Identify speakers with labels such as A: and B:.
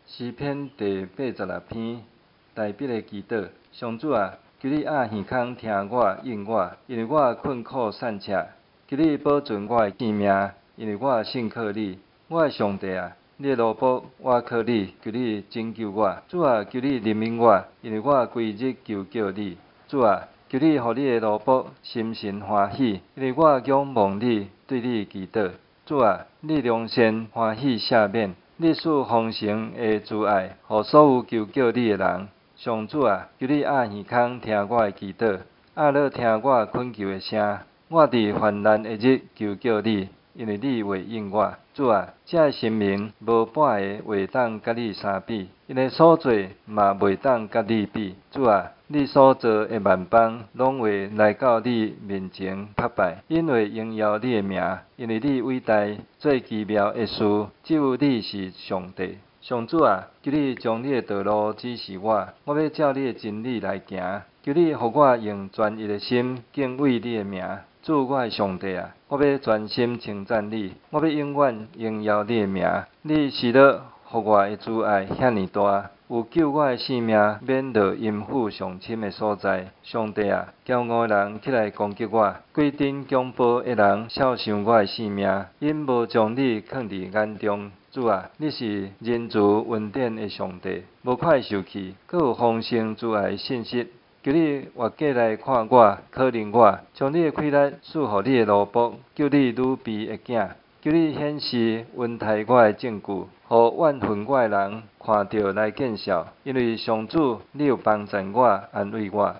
A: 诗篇第86篇，大笔的祈祷。上主啊，求你压耳孔听我应我，因为我困苦散赤。求你保存我的性命，因为我信靠你。我的上帝啊，你的罗卜我靠你，求你拯救我。主啊，求你怜悯我，因为我规日求叫你。主啊，求你予你的罗卜心神欢喜，因为我仰望你，对你祈祷。主啊，你良善欢喜赦免，你使丰盛的慈爱，予所有求叫你的人。上主啊，求你压耳孔听我的祈祷，压落听我恳求的声。我伫患难的日求叫你，因为你回应我。主啊，这生命无半个会当甲你相比，因为所做嘛袂当甲你比。主啊，你所造的万邦拢会来到你面前叩拜，因为荣耀你的名，因为你伟大最奇妙的事，只有你是上帝。上主啊，求你将你的道路指示我，我要照你的真理来行。求你予我用专一的心敬畏你的名。主我的上帝啊，我要专心称赞你，我要永远荣耀你的名。你是了予我的慈爱遐尼大，有救我的性命免落阴府上深的所在。上帝啊，骄傲的人起来攻击我，规阵强暴的人笑伤我的性命，因无将你放伫眼中。主啊，你是仁慈恩典的上帝，无快受气，阁有丰盛慈爱的信息。求你活过来看我，可怜我，将你的气力赐予你的奴仆，叫你女婢的囝。求你显示恩待我的证据，互怨恨我的人看到来见笑。因为上主，你有帮助我，安慰我。